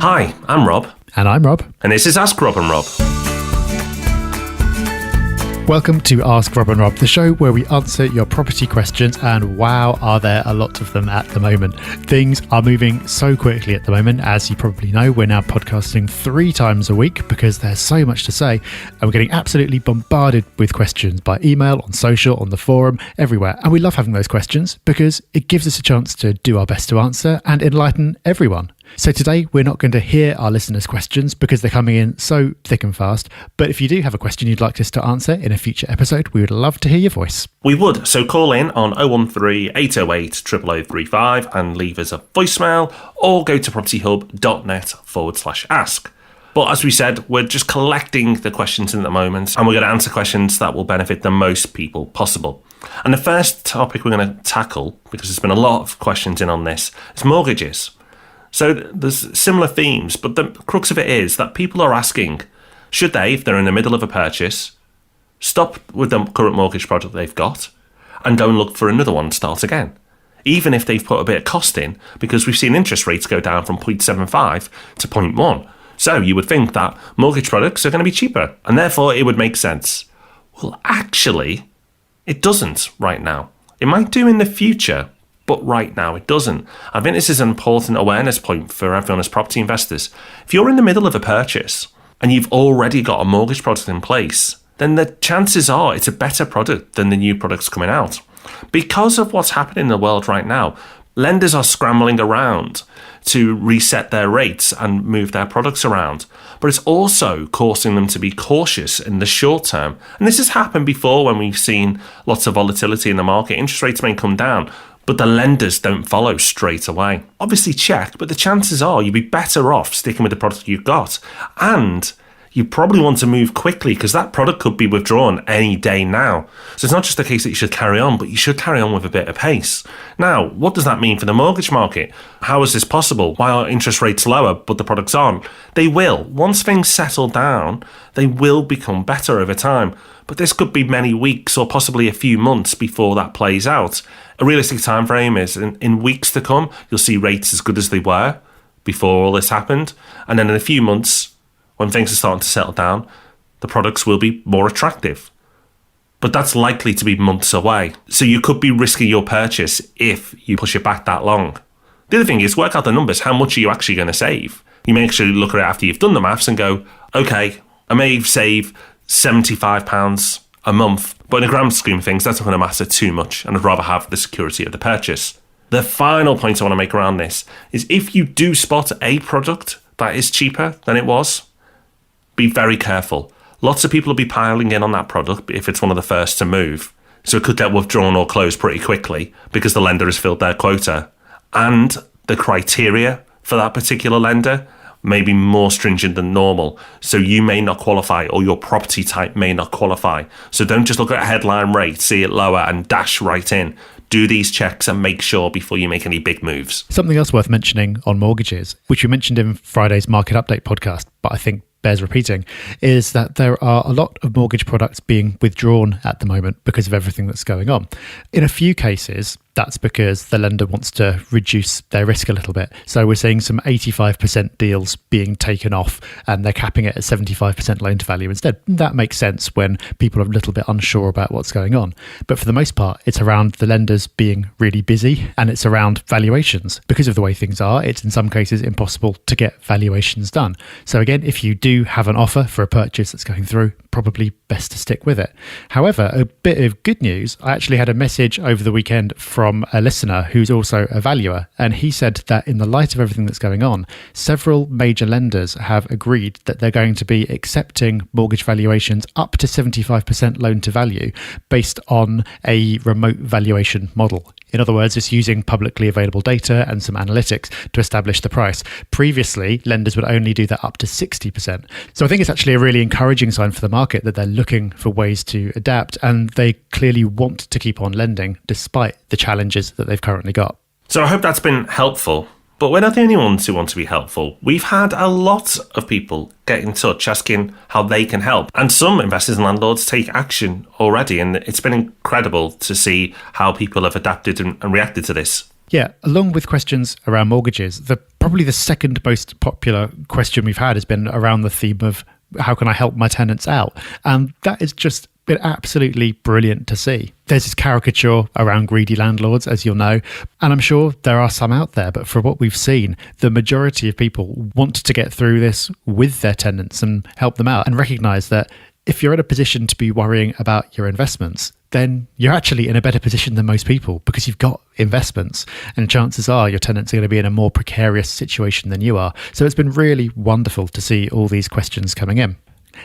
Hi, I'm Rob. And I'm Rob. And this is Ask Rob and Rob. Welcome to Ask Rob and Rob, the show where we answer your property questions, and wow, are there a lot of them at the moment. Things are moving so quickly at the moment. As you probably know, we're now podcasting 3 times a week because there's so much to say, and we're getting absolutely bombarded with questions by email, on social, on the forum, everywhere. And we love having those questions because it gives us a chance to do our best to answer and enlighten everyone. So today we're not going to hear our listeners' questions because they're coming in so thick and fast. But if you do have a question you'd like us to answer in a future episode, we would love to hear your voice. We would. So call in on 013 808 0035 and leave us a voicemail, or go to propertyhub.net/ask. But as we said, we're just collecting the questions in the moment, and we're going to answer questions that will benefit the most people possible. And the first topic we're going to tackle, because there's been a lot of questions in on this, is mortgages. So there's similar themes, but the crux of it is that people are asking, should they, if they're in the middle of a purchase, stop with the current mortgage product they've got and go and look for another one and start again, even if they've put a bit of cost in, because we've seen interest rates go down from 0.75 to 0.1. So you would think that mortgage products are going to be cheaper, and therefore it would make sense. Well, actually, it doesn't right now. It might do in the future, but right now it doesn't. I think this is an important awareness point for everyone as property investors. If you're in the middle of a purchase and you've already got a mortgage product in place, then the chances are it's a better product than the new products coming out. Because of what's happening in the world right now, lenders are scrambling around to reset their rates and move their products around. But it's also causing them to be cautious in the short term. And this has happened before when we've seen lots of volatility in the market. Interest rates may come down, but the lenders don't follow straight away. Obviously check, but the chances are you'd be better off sticking with the product you've got. And you probably want to move quickly because that product could be withdrawn any day now. So it's not just the case that you should carry on, but you should carry on with a bit of pace. Now, what does that mean for the mortgage market? How is this possible? Why are interest rates lower, but the products aren't? They will. Once things settle down, they will become better over time. But this could be many weeks or possibly a few months before that plays out. A realistic time frame is in weeks to come, you'll see rates as good as they were before all this happened. And then in a few months, when things are starting to settle down, the products will be more attractive. But that's likely to be months away. So you could be risking your purchase if you push it back that long. The other thing is work out the numbers. How much are you actually going to save? You may actually look at it after you've done the maths and go, okay, I may save £75 a month, but in the grand scheme of things, that's not going to matter too much, and I'd rather have the security of the purchase. The final point I want to make around this is if you do spot a product that is cheaper than it was, be very careful. Lots of people will be piling in on that product if it's one of the first to move, so it could get withdrawn or closed pretty quickly because the lender has filled their quota, and the criteria for that particular lender may be more stringent than normal. So you may not qualify, or your property type may not qualify. So don't just look at a headline rate, see it lower and dash right in. Do these checks and make sure before you make any big moves. Something else worth mentioning on mortgages, which we mentioned in Friday's Market Update podcast, but I think bears repeating, is that there are a lot of mortgage products being withdrawn at the moment because of everything that's going on. In a few cases, that's because the lender wants to reduce their risk a little bit. So we're seeing some 85% deals being taken off and they're capping it at 75% loan to value instead. That makes sense when people are a little bit unsure about what's going on. But for the most part, it's around the lenders being really busy, and it's around valuations. Because of the way things are, it's in some cases impossible to get valuations done. So again, if you do have an offer for a purchase that's going through, probably best to stick with it. However, a bit of good news, I actually had a message over the weekend from a listener who's also a valuer, and he said that in the light of everything that's going on, several major lenders have agreed that they're going to be accepting mortgage valuations up to 75% loan to value based on a remote valuation model. In other words, it's using publicly available data and some analytics to establish the price. Previously, lenders would only do that up to 60%. So I think it's actually a really encouraging sign for the market that they're looking for ways to adapt, and they clearly want to keep on lending despite the challenges that they've currently got. So I hope that's been helpful. But we're not the only ones who want to be helpful. We've had a lot of people get in touch asking how they can help. And some investors and landlords take action already. And it's been incredible to see how people have adapted and reacted to this. Yeah, along with questions around mortgages, probably the second most popular question we've had has been around the theme of how can I help my tenants out? And that is just been absolutely brilliant to see. There's this caricature around greedy landlords, as you'll know, and I'm sure there are some out there, but for what we've seen, the majority of people want to get through this with their tenants and help them out and recognise that if you're in a position to be worrying about your investments, then you're actually in a better position than most people because you've got investments, and chances are your tenants are going to be in a more precarious situation than you are. So it's been really wonderful to see all these questions coming in.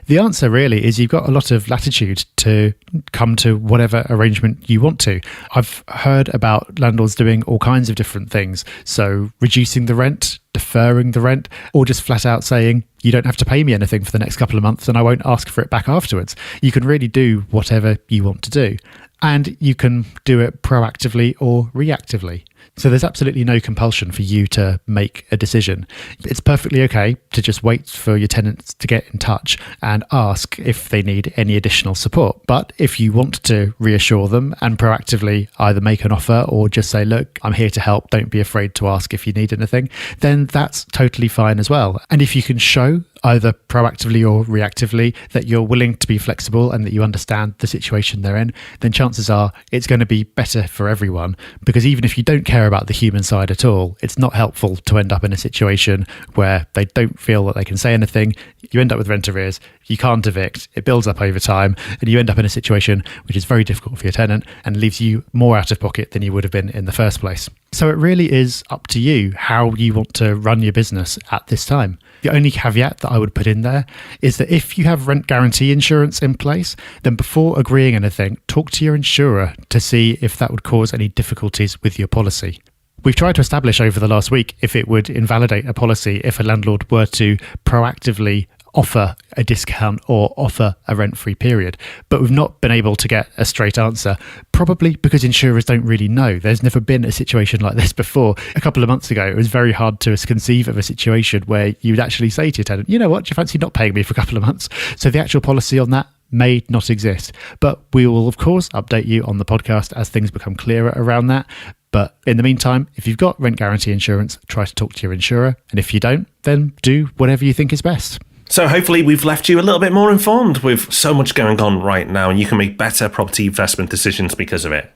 The answer really is you've got a lot of latitude to come to whatever arrangement you want to. I've heard about landlords doing all kinds of different things. So reducing the rent, deferring the rent, or just flat out saying, you don't have to pay me anything for the next couple of months and I won't ask for it back afterwards. You can really do whatever you want to do. And you can do it proactively or reactively. So there's absolutely no compulsion for you to make a decision. It's perfectly okay to just wait for your tenants to get in touch and ask if they need any additional support. But if you want to reassure them and proactively either make an offer or just say, look, I'm here to help, don't be afraid to ask if you need anything, then that's totally fine as well. And if you can show either proactively or reactively that you're willing to be flexible and that you understand the situation they're in, then chances are it's going to be better for everyone. Because even if you don't care about the human side at all, it's not helpful to end up in a situation where they don't feel that they can say anything. You end up with rent arrears, you can't evict, it builds up over time, and you end up in a situation which is very difficult for your tenant and leaves you more out of pocket than you would have been in the first place. So it really is up to you how you want to run your business at this time. The only caveat that I would put in there is that if you have rent guarantee insurance in place, then before agreeing anything, talk to your insurer to see if that would cause any difficulties with your policy. We've tried to establish over the last week if it would invalidate a policy if a landlord were to proactively offer a discount or offer a rent-free period, but we've not been able to get a straight answer, probably because insurers don't really know. There's never been a situation like this before. A couple of months ago, it was very hard to conceive of a situation where you would actually say to your tenant, you know what, do you fancy not paying me for a couple of months? So the actual policy on that may not exist, but we will of course update you on the podcast as things become clearer around that. But in the meantime, if you've got rent guarantee insurance, try to talk to your insurer, and if you don't, then do whatever you think is best. So hopefully we've left you a little bit more informed with so much going on right now, and you can make better property investment decisions because of it.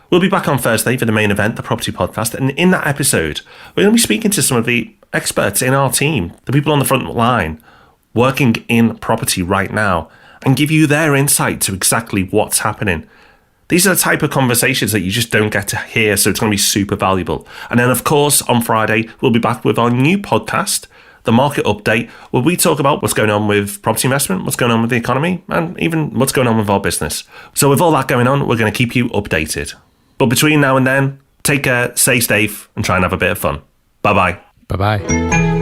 We'll be back on Thursday for the main event, the Property Podcast, and in that episode, we're going to be speaking to some of the experts in our team, the people on the front line, working in property right now, and give you their insight to exactly what's happening. These are the type of conversations that you just don't get to hear, so it's going to be super valuable. And then, of course, on Friday, we'll be back with our new podcast, The Market Update, where we talk about what's going on with property investment, what's going on with the economy, and even what's going on with our business. So with all that going on, we're going to keep you updated. But between now and then, take care, stay safe, and try and have a bit of fun. Bye-bye. Bye-bye.